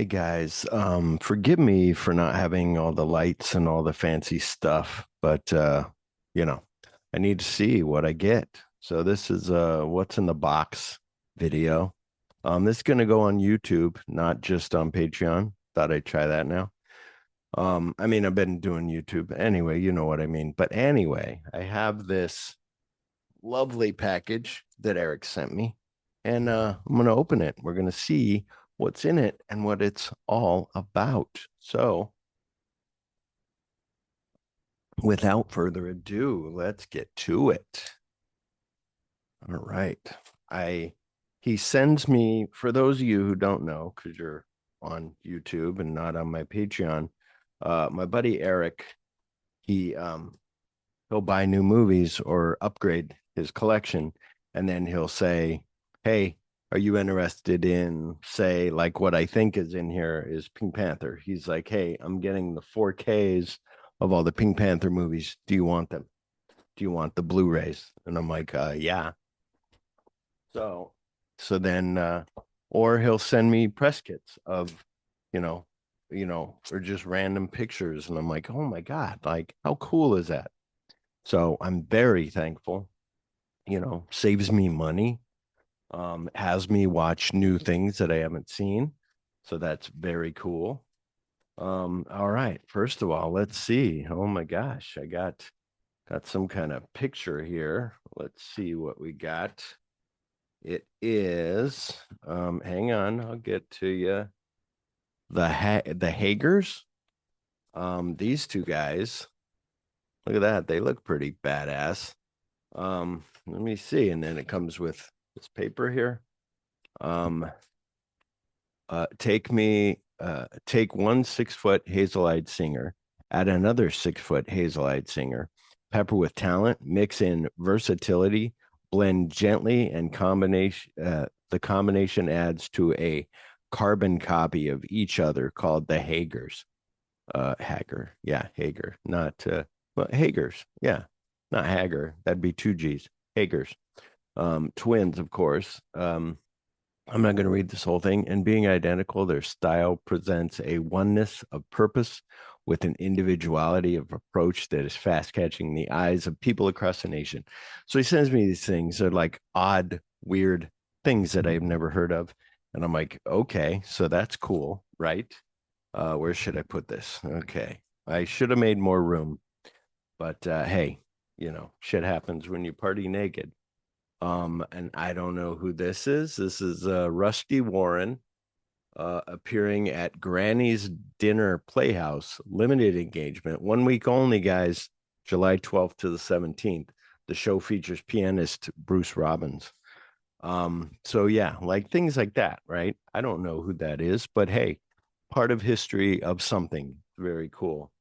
Hey guys, forgive me for not having all the lights and all the fancy stuff, but you know, I need to see what I get. So this is what's in the box video. This is gonna go on YouTube, not just on Patreon. Thought I'd try that now. I mean, I've been doing YouTube anyway, you know what I mean. But anyway, I have this lovely package that Erik sent me, and I'm going to open it. We're going to see what's in it and what it's all about. So, without further ado, let's get to it. All right. I He sends me, for those of you who don't know, because you're on YouTube and not on my Patreon, my buddy Erik, he he'll buy new movies or upgrade his collection, and then he'll say, "Hey, are you interested in, say, like what I think is in here is Pink Panther?" He's like, "Hey, I'm getting the 4Ks of all the Pink Panther movies. Do you want them? Do you want the Blu-rays?" And I'm like, "Yeah." So, so then, or he'll send me press kits of, you know, or just random pictures, and I'm like, "Oh my God, like how cool is that?" So I'm very thankful, saves me money, has me watch new things that I haven't seen. So that's very cool. All right. First of all, let's see. Oh my gosh, I got some kind of picture here. Let's see what we got. It is hang on, I'll get to you. The Hagers. These two guys, look at that. They look pretty badass. Let me see. And then it comes with this paper here. Um, take one 6 foot hazel-eyed singer, add another 6 foot hazel-eyed singer, pepper with talent, mix in versatility, blend gently, and the combination adds to a carbon copy of each other called the Hagers. Hager, yeah, Hager, not well, Hagers, yeah, not Hager. That'd be two G's. Hagers, twins, of course. I'm not going to read this whole thing. And being identical, their style presents a oneness of purpose with an individuality of approach that is fast catching the eyes of people across the nation. So he sends me these things. They're like odd, weird things that I've never heard of. And I'm like, okay, so that's cool, right? Where should I put this? Okay. I should have made more room, but hey, shit happens when you party naked. And I don't know who this is. This is Rusty Warren appearing at Granny's Dinner Playhouse, limited engagement, 1 week only, guys, July 12th to the 17th. The show features pianist Bruce Robbins. So yeah, like things like that, right? I don't know who that is, but hey, part of history of something very cool.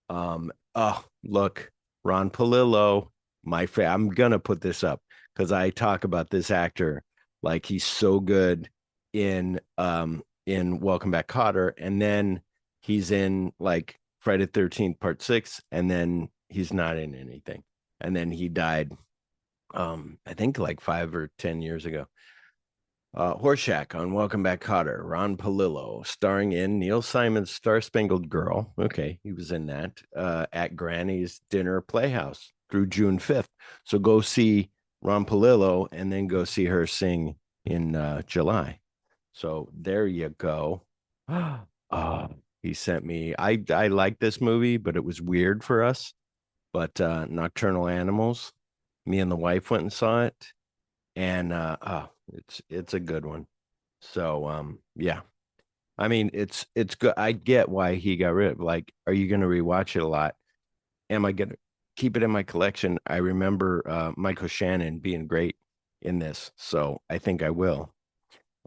Oh, look, Ron Palillo, I'm gonna put this up because I talk about this actor like he's so good in Welcome Back Kotter, and then he's in like Friday the 13th Part 6, and then he's not in anything. And then he died I think like 5 or 10 years ago. Horshack on Welcome Back Kotter, Ron Palillo, starring in Neil Simon's Star Spangled Girl. Okay, he was in that at Granny's Dinner Playhouse through June 5th. So go see Ron Palillo and then go see her sing in July. So there you go. uh, he sent me. I like this movie, but it was weird for us. But Nocturnal Animals, me and the wife went and saw it, and it's a good one. So yeah, I mean it's good. I get why he got rid of. Like, are you going to rewatch it a lot? Am I going to keep it in my collection? I remember Michael Shannon being great in this, so I think I will.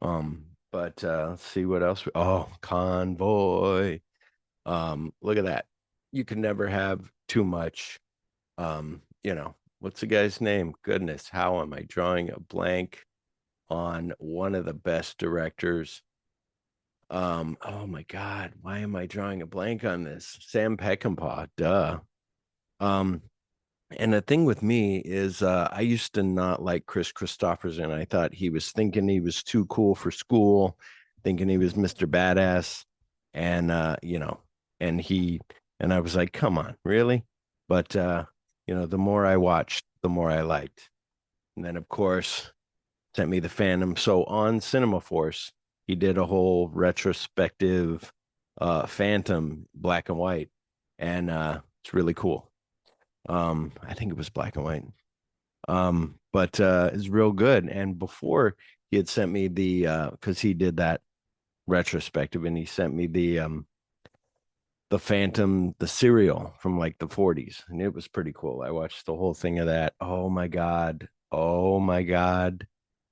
But let's see what else. Oh, Convoy. Look at that. You can never have too much. What's the guy's name? Goodness, how am I drawing a blank on one of the best directors? Oh my God, why am I drawing a blank on this? Sam Peckinpah, duh. Um, and the thing with me is I used to not like Chris Christopherson. I thought he was thinking he was too cool for school. thinking he was Mr. Badass. And, and he, and I was like, come on, really? But, the more I watched, the more I liked. And then, of course, sent me the Phantom. So on Cinema Force, he did a whole retrospective Phantom black and white, and it's really cool. I think it was black and white. But it's real good. And before he had sent me the because he did that retrospective, and he sent me the Phantom, the serial from like the 40s, and it was pretty cool. I watched the whole thing of that. Oh my god. Oh my god.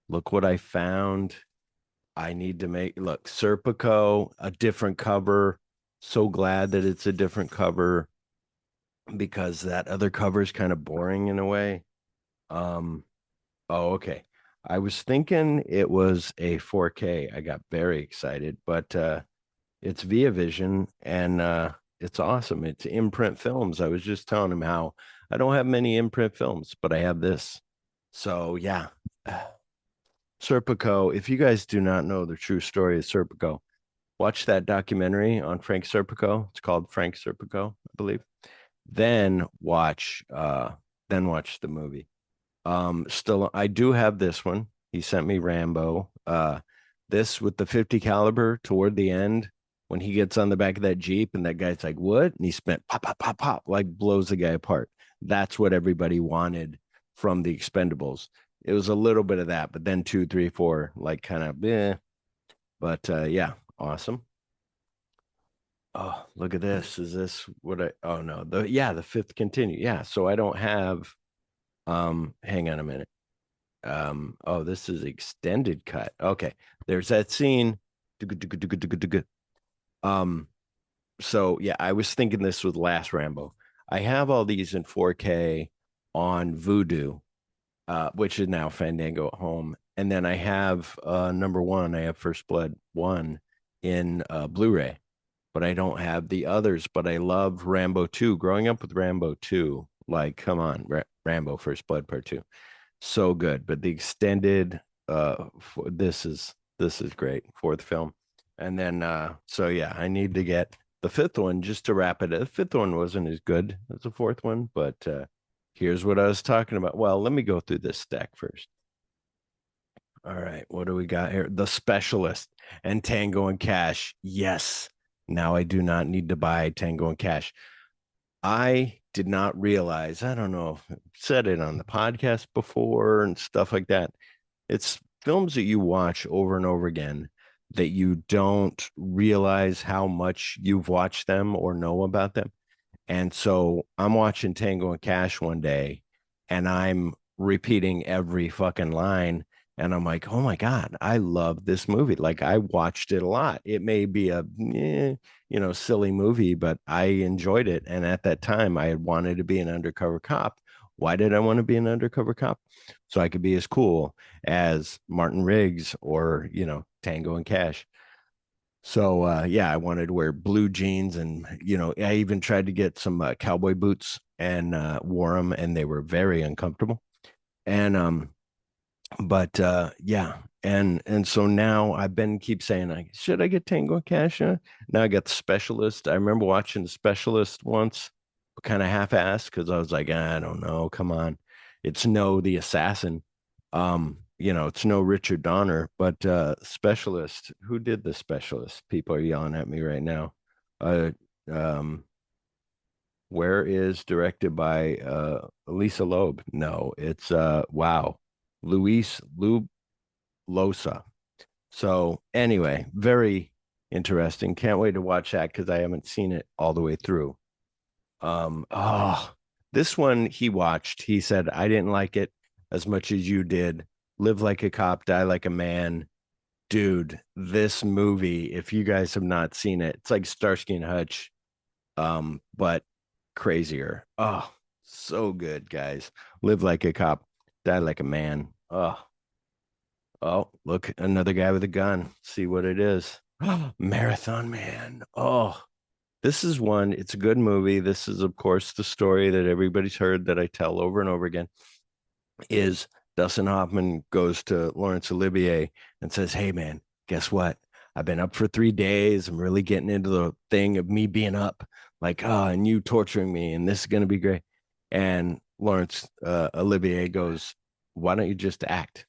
Look what I found. I need to make look Serpico, a different cover. So glad that it's a different cover because that other cover is kind of boring in a way. Um, oh, okay. I was thinking it was a 4K. I got very excited, but it's Via Vision and it's awesome. It's imprint films. I was just telling him how I don't have many imprint films, but I have this. So yeah. Serpico, if you guys do not know the true story of Serpico, watch that documentary on Frank Serpico. It's called Frank Serpico, I believe. Then watch the movie. Still I do have this one. He sent me Rambo. This with the 50 caliber toward the end when he gets on the back of that Jeep and that guy's like, "What?" And he spent pop, pop, pop, pop, like blows the guy apart. That's what everybody wanted from the Expendables. It was a little bit of that, but then two, three, four, like kind of but yeah, awesome. Oh, look at this. Is this what I oh no, the fifth continue. Yeah, so I don't have hang on a minute. Oh, this is extended cut. Okay. There's that scene. Um, so yeah, I was thinking this with Last Rambo. I have all these in 4K on Vudu, which is now Fandango at home. And then I have number one, I have First Blood 1 in Blu-ray, but I don't have the others. But I love Rambo 2. Growing up with Rambo 2, like, come on, Rambo First Blood Part 2. So good. But the extended this is great. Fourth film. And then so yeah, I need to get the fifth one just to wrap it. The fifth one wasn't as good as the fourth one, but here's what I was talking about. Well, let me go through this stack first. All right, what do we got here? The Specialist and Tango and Cash. Yes. Now I do not need to buy Tango and Cash. I did not realize, I don't know if I said it on the podcast before and stuff like that. It's films that you watch over and over again that you don't realize how much you've watched them or know about them. And so I'm watching Tango and Cash one day and I'm repeating every fucking line. And I'm like, oh my God, I love this movie. Like I watched it a lot. It may be a, silly movie, but I enjoyed it. And at that time, I had wanted to be an undercover cop. Why did I want to be an undercover cop? So I could be as cool as Martin Riggs or, Tango and Cash. So yeah, I wanted to wear blue jeans and I even tried to get some cowboy boots and wore them and they were very uncomfortable. And but yeah, and so now I've been keep saying like should I get Tango and Cash? Now I got the Specialist. I remember watching the Specialist once, kind of half-assed because I was like, I don't know, come on. It's no the assassin. It's no Richard Donner, but Specialist. Who did the Specialist? People are yelling at me right now. Uh, um, where is directed by Elisa Loeb? No, it's wow, Luis Losa. So anyway, very interesting. Can't wait to watch that because I haven't seen it all the way through. Oh, this one he watched. He said, I didn't like it as much as you did. Live like a cop, die like a man. Dude, this movie, if you guys have not seen it, it's like Starsky and Hutch, but crazier. Oh, so good, guys. Live like a cop, die like a man. Oh, look, another guy with a gun. See what it is. Marathon Man. Oh, this is one. It's a good movie. This is, of course, the story that everybody's heard that I tell over and over again. Is Dustin Hoffman goes to Laurence Olivier and says, "Hey, man, guess what? I've been up for 3 days. I'm really getting into the thing of me being up, like, oh, and you torturing me, and this is gonna be great. And Laurence Olivier goes, why don't you just act?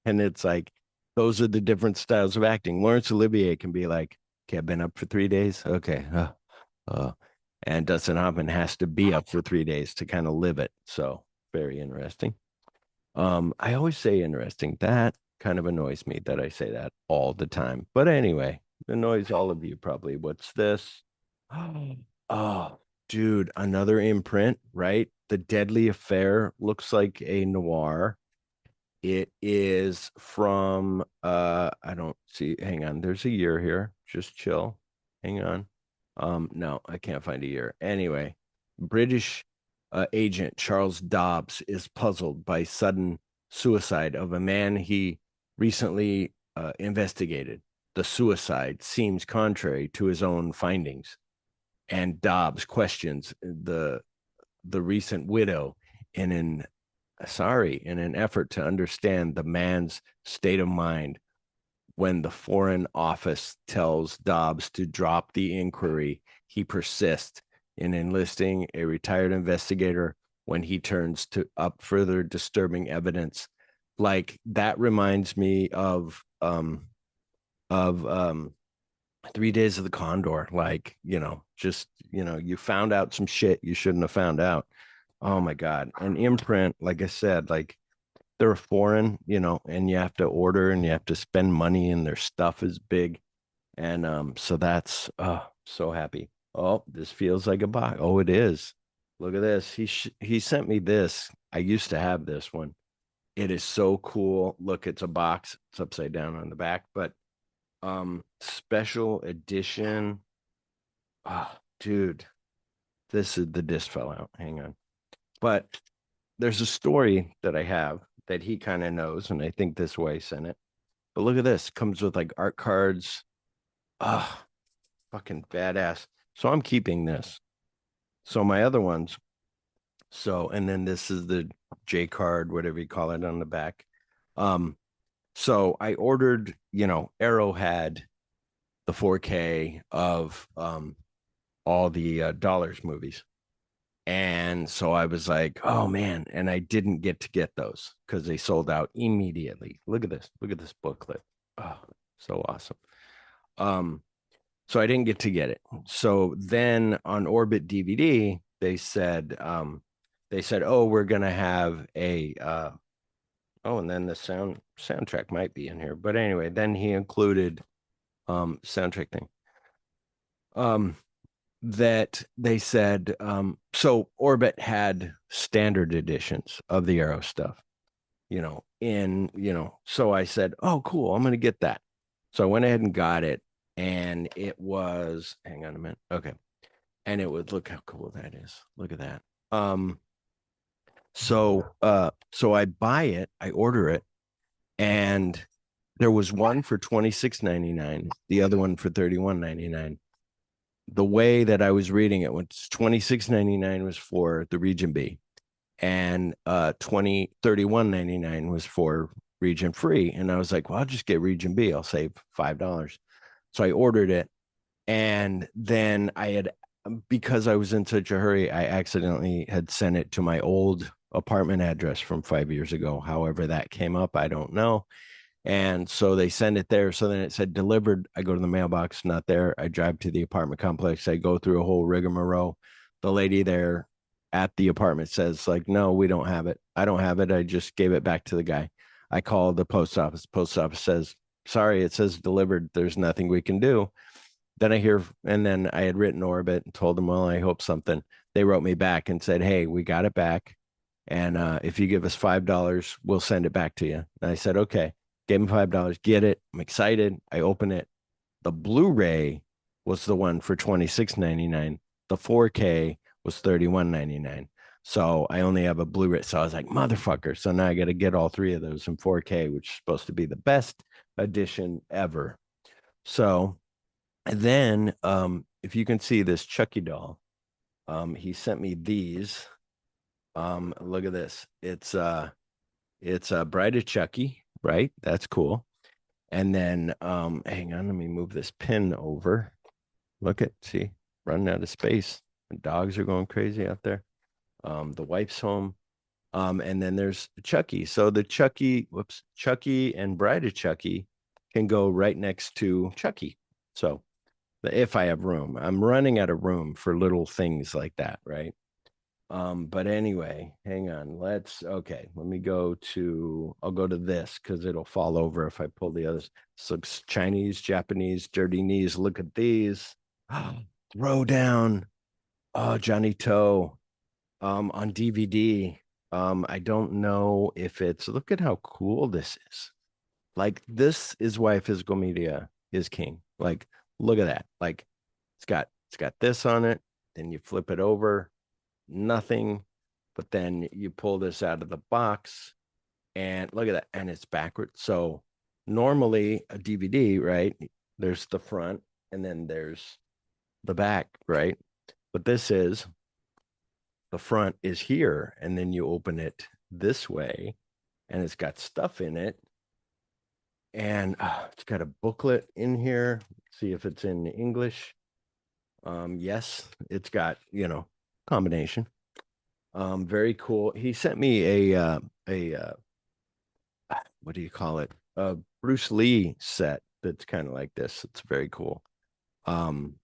And it's like those are the different styles of acting. Laurence Olivier can be like, okay, I've been up for 3 days. Okay. Uh, and Dustin Hoffman has to be up for 3 days to kind of live it. So very interesting. I always say interesting. That kind of annoys me that I say that all the time. But anyway, annoys all of you probably. What's this? Oh, dude, another imprint, right? The Deadly Affair looks like a noir. It is from I don't see, hang on, there's a year here. Just chill. Hang on. No, I can't find a year. Anyway, British agent Charles Dobbs is puzzled by sudden suicide of a man he recently investigated. The suicide seems contrary to his own findings, and Dobbs questions the recent widow in an effort to understand the man's state of mind. When the Foreign Office tells Dobbs to drop the inquiry, he persists in enlisting a retired investigator when he turns to up further disturbing evidence. Like that reminds me of 3 Days of the Condor. Like, just you found out some shit you shouldn't have found out. Oh my God. An imprint, like I said, like they're foreign, and you have to order and you have to spend money and their stuff is big. And so that's so happy. Oh, this feels like a box. Oh, it is. Look at this. He sent me this. I used to have this one. It is so cool. Look, it's a box. It's upside down on the back, but special edition. Oh, dude, this is the disc fell out. Hang on. But there's a story that I have that he kind of knows, and I think this way sent it. But look at this. Comes with like art cards. Ah, fucking badass. So I'm keeping this. So my other ones. So and then this is the J card, whatever you call it on the back. Um, so I ordered, Arrow had the 4K of all the Dollars movies. And so I was like, oh man. And I didn't get those because they sold out immediately. Look at this. Look at this booklet. Oh, so awesome. Um, so I didn't get it. So then on Orbit DVD, they said, oh, we're gonna have a oh, and then the soundtrack might be in here. But anyway, then he included soundtrack thing. Um that they said so Orbit had standard editions of the Arrow stuff, so I said, oh cool, I'm gonna get that. So I went ahead and got it, and it was, hang on a minute, okay, and it would, look how cool that is, look at that. So I buy it, I order it, and there was one for $26.99, the other one for $31.99. The way that I was reading it was $26.99 was for the region B, and 31.99 was for region free. And I was like, well, I'll just get region B. I'll save $5. So I ordered it, and then because I was in such a hurry, I accidentally had sent it to my old apartment address from 5 years ago. However, that came up, I don't know. And so they send it there. So then it said delivered. I go to the mailbox, not there. I drive to the apartment complex. I go through a whole rigmarole. The lady there at the apartment says, like, no, we don't have it. I don't have it. I just gave it back to the guy. I called the post office. Post office says, sorry, it says delivered. There's nothing we can do. Then I hear, and then I had written Orbit and told them, well, I hope something. They wrote me back and said, hey, we got it back. And if you give us $5, we'll send it back to you. And I said, okay. Gave him $5, get it. I'm excited. I open it. The Blu-ray was the one for $26.99. The 4K was $31.99. So I only have a Blu-ray. So I was like, motherfucker. So now I got to get all three of those in 4K, which is supposed to be the best edition ever. So then if you can see this Chucky doll, he sent me these. Look at this. It's Bride of Chucky, right? That's cool. And then hang on, let me move this pin over. Look at see, running out of space. The dogs are going crazy out there. The wife's home. And then there's Chucky. So the Chucky and Bride of Chucky can go right next to Chucky. So if I have room, I'm running out of room for little things like that, right? But anyway, hang on. Let me go to I'll go to this because it'll fall over if I pull the others. So Chinese, Japanese, dirty knees. Look at these. Throw down. Oh, Johnny Toe. On DVD. I don't know if it's look at how cool this is. Like this is why physical media is king. Like, look at that. Like it's got this on it. Then you flip it over, nothing. But then you pull this out of the box and look at that. And it's backwards. So normally a DVD, right? There's the front and then there's the back, right? But this is the front is here, and then you open it this way, and it's got stuff in it, and it's got a booklet in here. See if it's in English. Yes, it's got combination. Very cool. He sent me a what do you call it? A Bruce Lee set that's kind of like this. It's very cool. Um,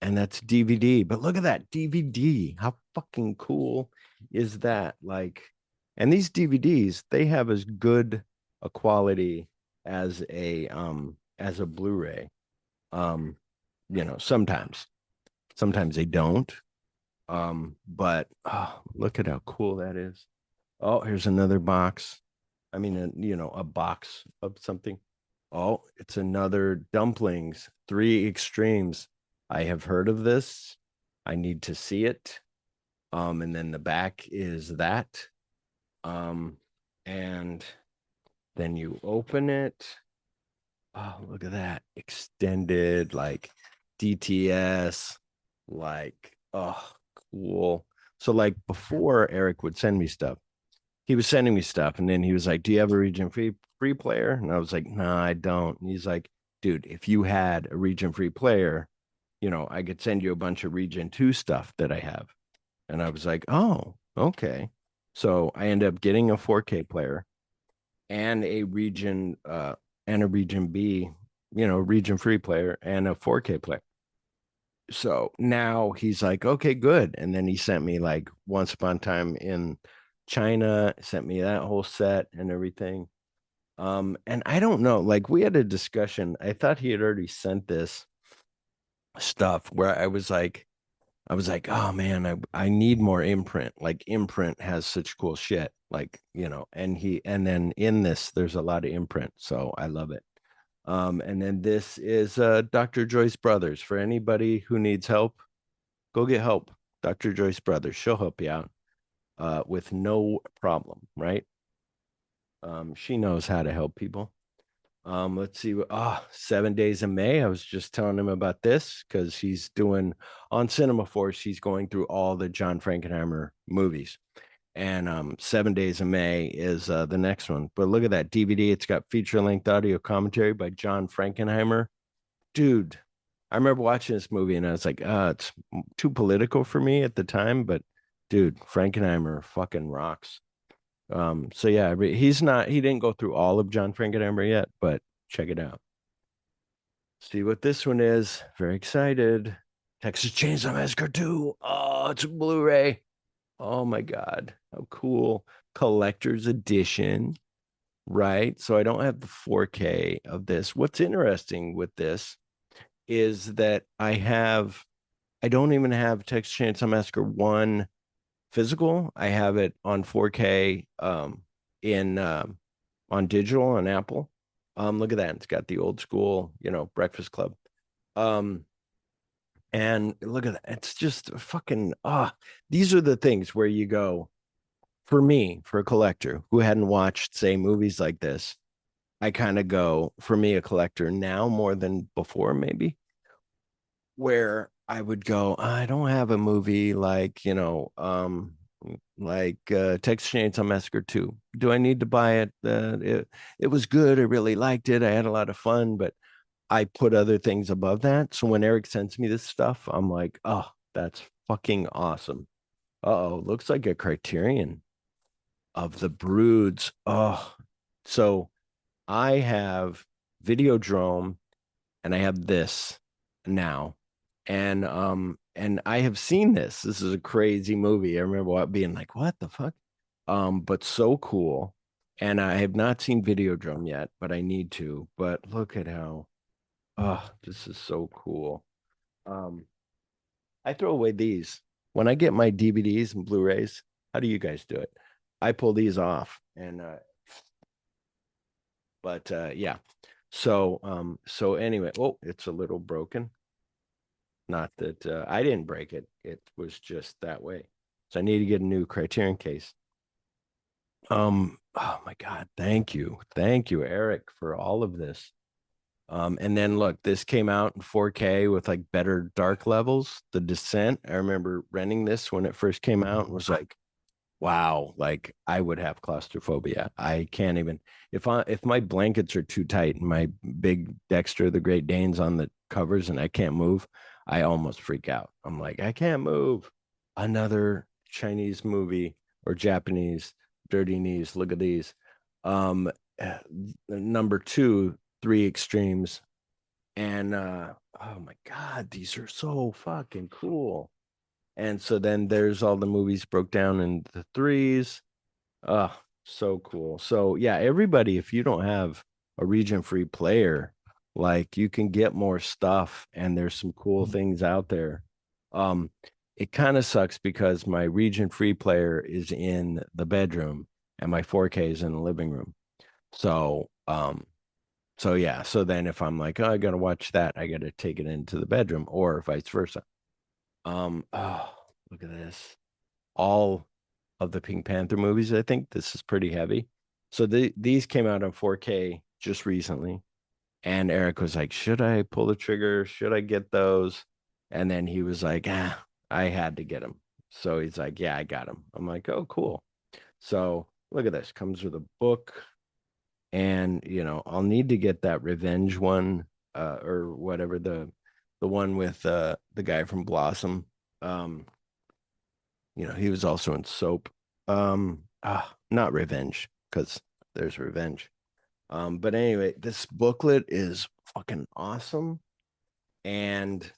and that's DVD. But look at that DVD. How fucking cool is that? Like, and these DVDs, they have as good a quality as a Blu-ray. Um, sometimes they don't. But look at how cool that is. Oh, here's another box. I mean, a box of something. Oh, it's another dumplings, three extremes. I have heard of this. I need to see it. And then the back is that. Um, and then you open it. Oh, look at that. Extended, like DTS, like, oh, cool. So, like, before Erik would send me stuff, he was sending me stuff, and then he was like, "Do you have a region free player?" And I was like, "No, I don't." And he's like, "Dude, if you had a region free player, I could send you a bunch of region 2 stuff that I have." And I was like, "Oh, okay." So I ended up getting a 4K player and a region B, region free player and a 4K player. So now he's like, okay, good. And then he sent me like Once Upon a Time in China, sent me that whole set and everything. And I don't know, like we had a discussion. I thought he had already sent this stuff where I was like, oh man, I need more imprint. Like imprint has such cool shit. Like, and then in this, there's a lot of imprint. So I love it. And then this is Dr. Joyce Brothers. For anybody who needs help, go get help. Dr. Joyce Brothers. She'll help you out with no problem, right? She knows how to help people. Let's see. 7 Days of May. I was just telling him about this because he's doing on Cinema Force, he's going through all the John Frankenheimer movies. And 7 Days of May is the next one. But look at that DVD. It's got feature-length audio commentary by John Frankenheimer. Dude, I remember watching this movie and I was like, it's too political for me at the time, but dude, Frankenheimer fucking rocks. So yeah, he didn't go through all of John Frankenheimer yet, but check it out. See what this one is. Very excited. Texas Chainsaw Massacre 2. Oh, it's a Blu-ray. Oh my God. How cool. Collector's edition, right? So I don't have the 4K of this. What's interesting with this is that I don't even have Texas Chainsaw Massacre 1 physical. I have it on 4K in on digital on Apple. Look at that. It's got the old school, Breakfast Club. Um, and look at that. It's just fucking these are the things where you go, for me, for a collector who hadn't watched, say, movies like this, I kind of go, for me, a collector now more than before, maybe, where I would go, I don't have a movie like, like Texas Chainsaw Massacre 2. Do I need to buy it? It was good. I really liked it. I had a lot of fun, but I put other things above that. So when Erik sends me this stuff, I'm like, oh, that's fucking awesome. Uh-oh, looks like a Criterion of the Broods. Oh, so I have Videodrome and I have this now. And I have seen this. This is a crazy movie. I remember being like, what the fuck? But so cool. And I have not seen Videodrome yet, but I need to. But look at how this is so cool. Um, I throw away these. When I get my DVDs and Blu-rays, how do you guys do it? I pull these off and but yeah. So anyway, oh, it's a little broken. Not that I didn't break it. It was just that way. So I need to get a new Criterion case. Oh my God, thank you. Thank you, Erik, for all of this. And then look, this came out in 4K with like better dark levels. The Descent. I remember renting this when it first came out and was like, wow, like I would have claustrophobia. I can't even if my blankets are too tight and my big Dexter the Great Dane's on the covers and I can't move, I almost freak out. I'm like, I can't move. Another Chinese movie or Japanese dirty knees. Look at these. Um number two, Three Extremes. And oh my God, these are so fucking cool. And so then there's all the movies broke down in the threes. Oh, so cool. So yeah, everybody, if you don't have a region free player, like you can get more stuff and there's some cool things out there. Um, it kind of sucks because my region free player is in the bedroom and my 4K is in the living room. So so yeah, so then if I'm like, oh, I gotta watch that, I gotta take it into the bedroom or vice versa. Oh, look at this. All of the Pink Panther movies. I think this is pretty heavy. So these came out on 4K just recently. And Erik was like, should I pull the trigger? Should I get those? And then he was like, I had to get them. So he's like, yeah, I got them. I'm like, oh, cool. So look at this. Comes with a book. And, I'll need to get that revenge one, or whatever the one with the guy from Blossom. Um, he was also in Soap. Not Revenge, because there's Revenge. But anyway, this booklet is fucking awesome. And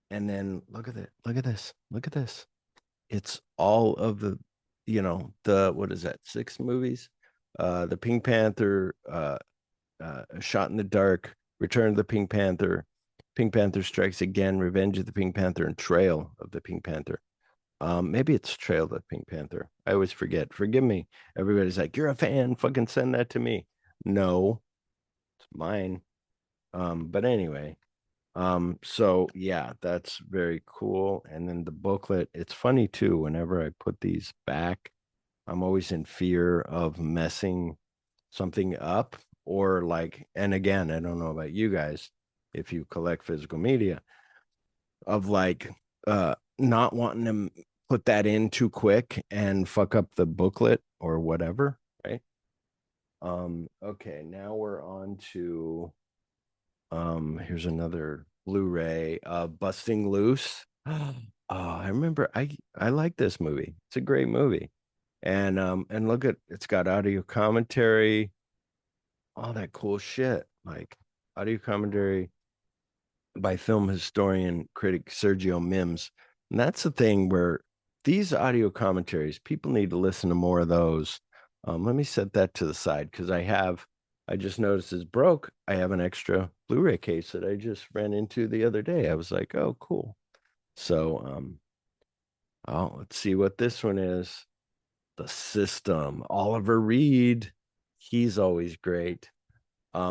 and then look at it. Look at this. Look at this. It's all of the what is that? Six movies. The Pink Panther, Shot in the Dark, Return of the Pink Panther, Pink Panther Strikes Again, Revenge of the Pink Panther, and Trail of the Pink Panther. Maybe it's Trail of the Pink Panther. I always forget. Forgive me. Everybody's like, "You're a fan. Fucking send that to me." No, it's mine. But anyway, so yeah, that's very cool. And then the booklet, it's funny too. Whenever I put these back, I'm always in fear of messing something up or like, and again, I don't know about you guys if you collect physical media, of like not wanting to put that in too quick and fuck up the booklet or whatever, right? Okay, now we're on to here's another Blu-ray, Busting Loose. I remember I like this movie. It's a great movie. And look at it's got audio commentary, all that cool shit. Like audio commentary by film historian critic Sergio Mims. And that's the thing where these audio commentaries, people need to listen to more of those. Let me set that to the side because I just noticed it's broke. I have an extra Blu-ray case that I just ran into the other day. I was like, oh, cool. So, oh, let's see what this one is. The System, Oliver Reed. He's always great.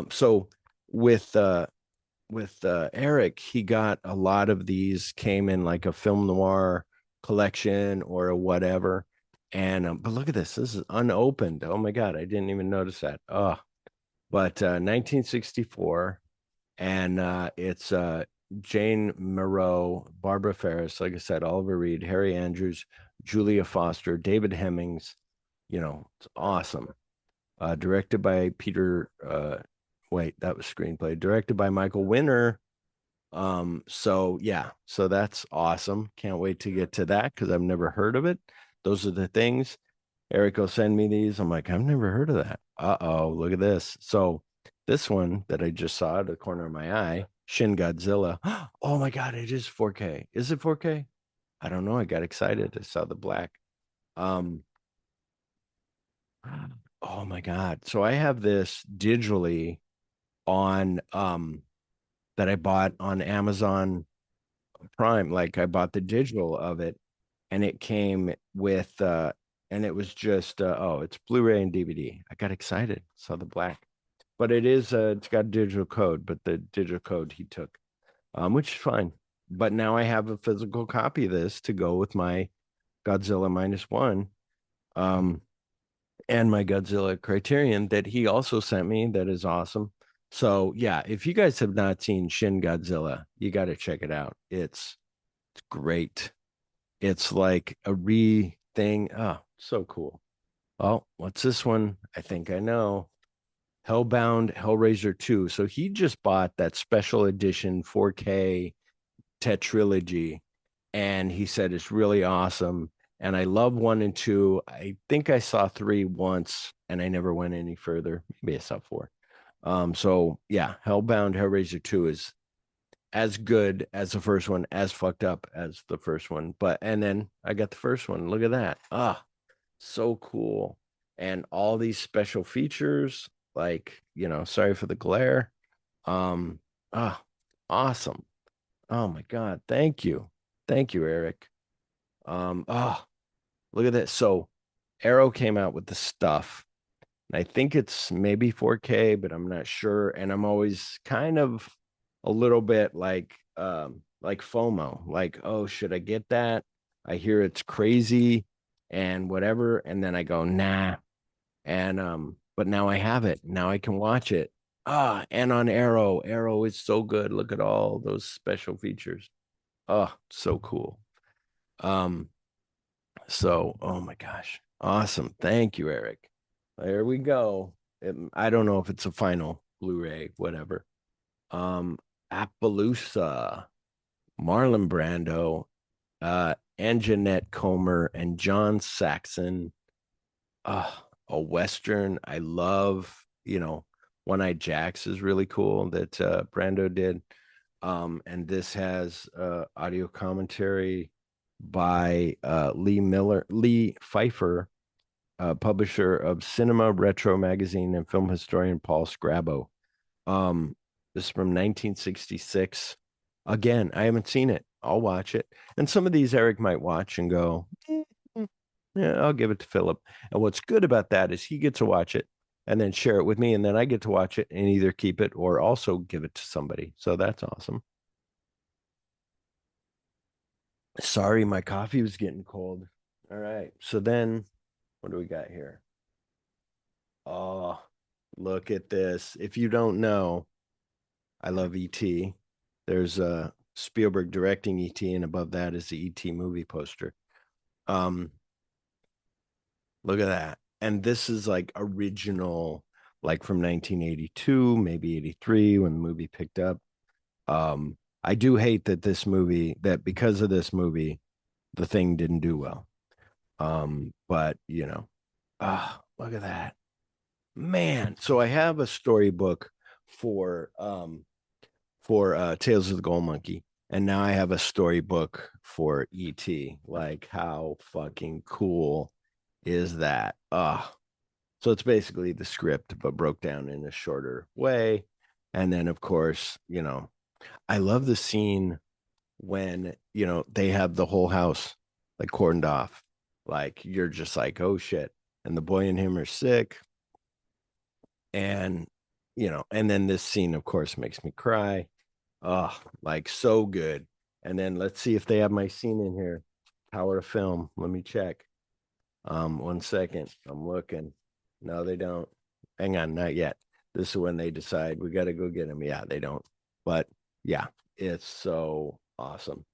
So with Erik, he got a lot of these came in like a film noir collection or a whatever. And but look at this. This is unopened. Oh my God, I didn't even notice that. Oh, but 1964, and it's Jane Moreau, Barbara Ferris, like I said, Oliver Reed, Harry Andrews, Julia Foster, David Hemmings. It's awesome. Directed by Peter. Wait, that was screenplay. Directed by Michael Winner. So yeah, so that's awesome. Can't wait to get to that because I've never heard of it. Those are the things. Erik will send me these. I'm like, I've never heard of that. Uh-oh, look at this. So this one that I just saw at the corner of my eye, Shin Godzilla. Oh my God, it is 4K. Is it 4K? I don't know. I got excited. I saw the black. Um, oh my God. So I have this digitally on that I bought on Amazon Prime. Like I bought the digital of it and it came with and it was just oh, it's Blu-ray and DVD. I got excited, saw the black. But it's got a digital code, but the digital code he took, which is fine. But now I have a physical copy of this to go with my Godzilla minus one. Um, and my Godzilla Criterion that he also sent me that is awesome. So yeah, if you guys have not seen Shin Godzilla, you got to check it out. It's great. It's like a re thing. Oh, so cool. Oh, what's this one? I think I know. Hellbound Hellraiser 2. So he just bought that special edition 4K tetrilogy and he said it's really awesome. And I love one and two. I think I saw three once and I never went any further. Maybe I saw four. So yeah, Hellbound Hellraiser 2 is as good as the first one, as fucked up as the first one. But and then I got the first one. Look at that. Ah, so cool. And all these special features, like, sorry for the glare. Um, ah, awesome. Oh my God. Thank you. Thank you, Erik. Oh, look at this. So Arrow came out with the stuff. And I think it's maybe 4K, but I'm not sure. And I'm always kind of a little bit like FOMO, like, oh, should I get that? I hear it's crazy and whatever. And then I go, nah. And but now I have it. Now I can watch it. Ah, and on Arrow. Arrow is so good. Look at all those special features. Oh, so cool. Um, so, oh my gosh, awesome. Thank you, Erik. There we go. I don't know if it's a final Blu-ray, whatever. Um, Appaloosa, Marlon Brando, Anjanette Comer, and John Saxon. A Western. I love, One Eyed Jacks is really cool that Brando did. And this has audio commentary by Lee Pfeiffer, publisher of Cinema Retro Magazine and film historian Paul Scrabo. Um, this is from 1966. Again, I haven't seen it. I'll watch it. And some of these Erik might watch and go, yeah, I'll give it to Phillip. And what's good about that is he gets to watch it and then share it with me. And then I get to watch it and either keep it or also give it to somebody. So that's awesome. Sorry, my coffee was getting cold. All right. So then what do we got here? Oh, look at this. If you don't know, I love ET. There's Spielberg directing ET, and above that is the ET movie poster. Um, Look at that. And this is like original, like from 1982, maybe 83 when the movie picked up. I do hate that because of this movie, the thing didn't do well. But look at that. Man, so I have a storybook for Tales of the Gold Monkey, and now I have a storybook for ET. Like, how fucking cool is that? So it's basically the script, but broke down in a shorter way. And then, of course, I love the scene when, they have the whole house like cordoned off. Like, you're just like, oh shit. And the boy and him are sick. And, and then this scene, of course, makes me cry. Oh, like so good. And then let's see if they have my scene in here. Power of film. Let me check. 1 second. I'm looking. No, they don't. Hang on, not yet. This is when they decide we got to go get him. Yeah, they don't. But yeah, it's so awesome.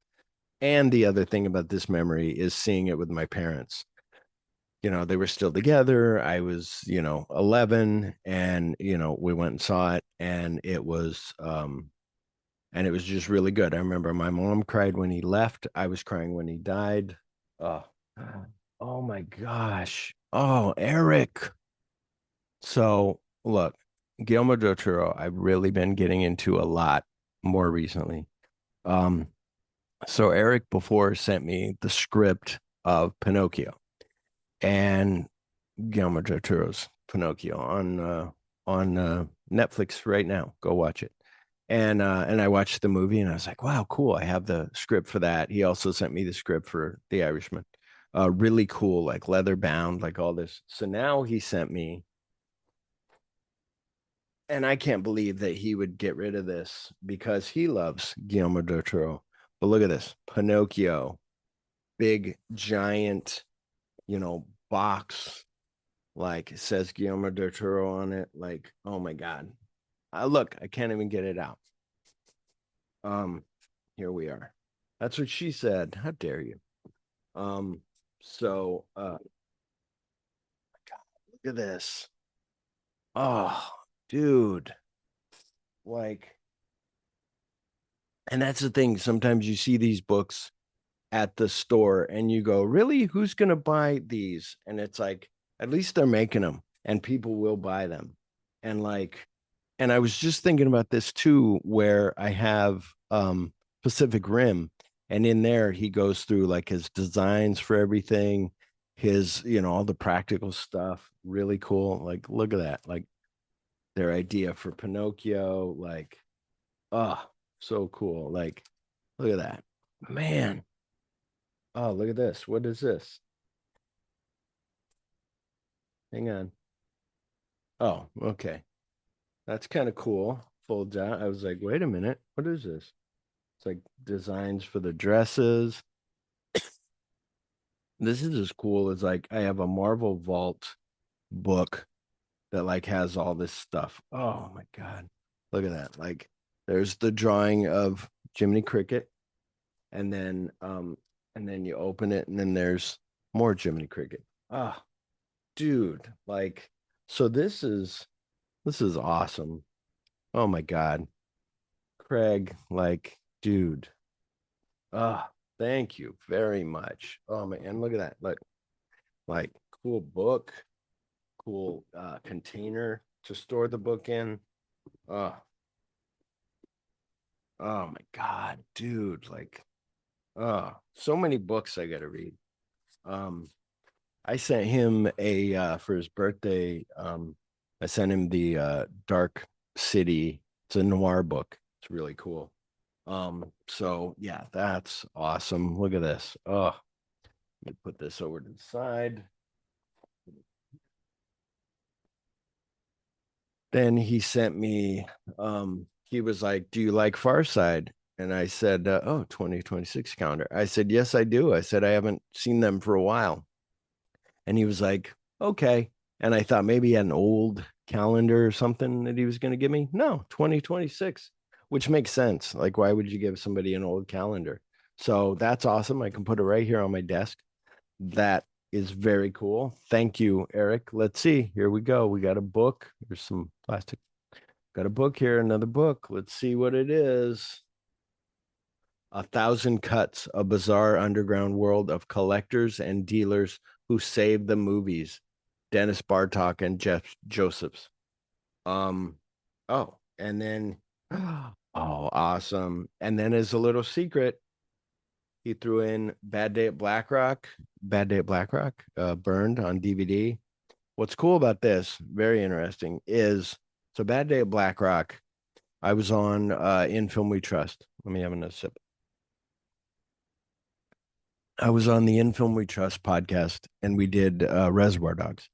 And the other thing about this memory is seeing it with my parents. They were still together. I was, 11, and we went and saw it, and it was just really good. I remember my mom cried when he left. I was crying when he died. Oh, oh my gosh. Oh, Eric. So look, Guillermo del Toro, I've really been getting into a lot more recently. Um, so Eric before sent me the script of Pinocchio and Guillermo del Toro's Pinocchio on Netflix right now. Go watch it. And I watched the movie and I was like, wow, cool. I have the script for that. He also sent me the script for The Irishman. Really cool, like leather bound, like all this. So now he sent me, and I can't believe that he would get rid of this because he loves Guillermo del Toro. But look at this, Pinocchio, big giant, box, like it says Guillermo del Toro on it. Like, oh my God. Look, I can't even get it out. Um, Here we are. That's what she said. How dare you? Um, so look at this. Oh, dude. Like, and that's the thing. Sometimes you see these books at the store and you go, really? Who's gonna buy these? And it's like, at least they're making them and people will buy them. And like, and I was just thinking about this too, where I have Pacific Rim, and in there he goes through like his designs for everything, his, all the practical stuff. Really cool. Like, look at that. Like their idea for Pinocchio, like, oh, so cool. Like, look at that. Man. Oh, look at this. What is this? Hang on. Oh, okay. That's kind of cool. Folds out. I was like, wait a minute. What is this? It's like designs for the dresses. This is as cool as like I have a Marvel Vault book that like has all this stuff. Oh my God. Look at that. Like there's the drawing of Jiminy Cricket, and then you open it and then there's more Jiminy Cricket. Ah, dude, like so this is awesome. Oh my God. Craig, like, dude. Ah, thank you very much. Oh man, and look at that. Like cool book, cool container to store the book in. Oh, oh my God, dude. Like, oh, so many books I gotta read. Um, I sent him a for his birthday. I sent him the Dark City. It's a noir book. It's really cool. So yeah, that's awesome. Look at this. Oh, let me put this over to the side. Then he sent me, he was like, do you like Far Side? And I said, oh, 2026 calendar. I said, yes, I do. I said, I haven't seen them for a while. And he was like, okay. And I thought maybe he had an old calendar or something that he was going to give me. No, 2026, which makes sense. Like, why would you give somebody an old calendar? So that's awesome. I can put it right here on my desk. That is very cool. Thank you, Eric. Let's see. Here we go. We got a book. There's some plastic. Got a book here, another book. Let's see what it is. A Thousand Cuts, a bizarre underground world of collectors and dealers who saved the movies. Dennis Bartok and Jeff Josephs. Um, oh, and then oh, awesome. And then as a little secret, he threw in Bad Day at Blackrock, burned on DVD. What's cool about this, very interesting, is so Bad Day at Blackrock. I was on In Film We Trust. Let me have another sip. I was on the In Film We Trust podcast, and we did Reservoir Dogs.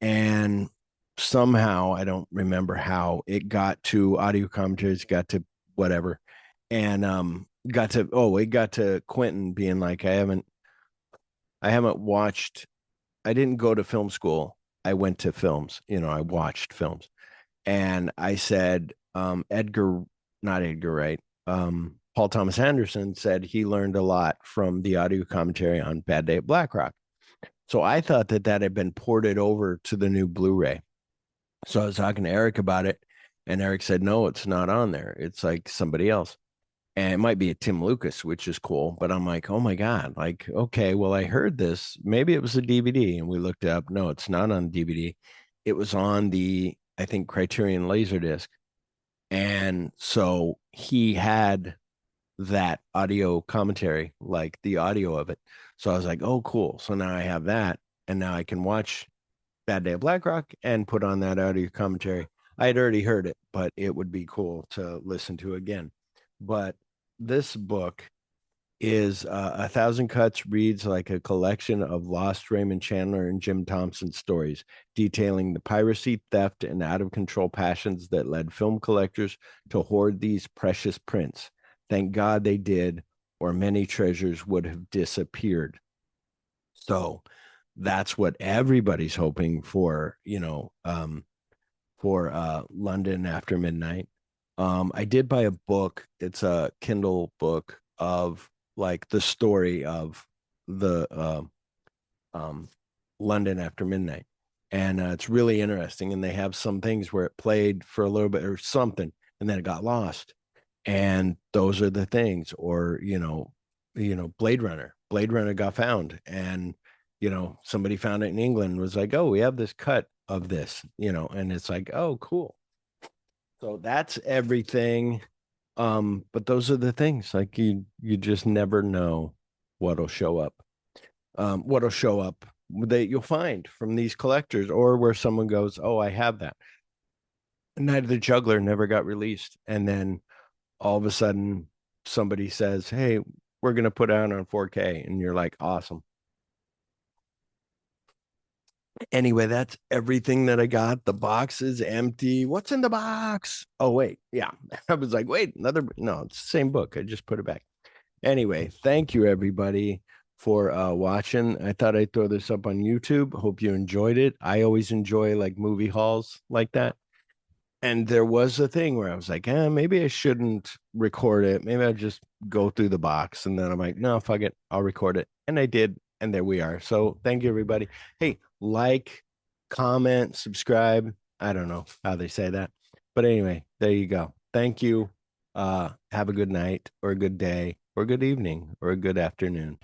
And somehow, I don't remember how, it got to audio commentaries, got to whatever, and it got to Quentin being like, I haven't watched. I didn't go to film school. I went to films. I watched films. And I said, Edgar, not Edgar Wright, Paul Thomas Anderson said he learned a lot from the audio commentary on Bad Day at Black Rock. So I thought that that had been ported over to the new Blu-ray. So I was talking to Erik about it, and Erik said, no, it's not on there. It's like somebody else. And it might be a Tim Lucas, which is cool. But I'm like, oh my God, like, okay, well, I heard this. Maybe it was a DVD. And we looked it up. No, it's not on DVD. It was on the, I think, Criterion Laserdisc. And so he had that audio commentary, like the audio of it. So I was like, oh, cool. So now I have that. And now I can watch Bad Day of Black Rock and put on that audio commentary. I had already heard it, but it would be cool to listen to again. But this book is A Thousand Cuts reads like a collection of lost Raymond Chandler and Jim Thompson stories, detailing the piracy, theft, and out of control passions that led film collectors to hoard these precious prints. Thank God they did, or many treasures would have disappeared. So that's what everybody's hoping for, for London After Midnight. I did buy a book. It's a Kindle book of like the story of the um, London After Midnight, and it's really interesting. And they have some things where it played for a little bit or something, and then it got lost. And those are the things, or Blade Runner. Blade Runner got found, and somebody found it in England. And was like, oh, we have this cut of this, and it's like, oh, cool. So that's everything. But those are the things. Like you just never know what'll show up. What'll show up that you'll find from these collectors, or where someone goes, oh, I have that. Night of the Juggler never got released, and then all of a sudden somebody says, hey, we're gonna put it out on 4K, and you're like, awesome. Anyway, that's everything that I got. The box is empty. What's in the box? Oh, wait. Yeah. I was like, wait, another. No, it's the same book. I just put it back. Anyway, thank you, everybody, for watching. I thought I'd throw this up on YouTube. Hope you enjoyed it. I always enjoy like movie hauls like that. And there was a thing where I was like, maybe I shouldn't record it. Maybe I'll just go through the box. And then I'm like, no, fuck it. I'll record it. And I did. And there we are. So thank you, everybody. Hey, like, comment, subscribe. I don't know how they say that. But anyway, there you go. Thank you. Have a good night or a good day or a good evening or a good afternoon.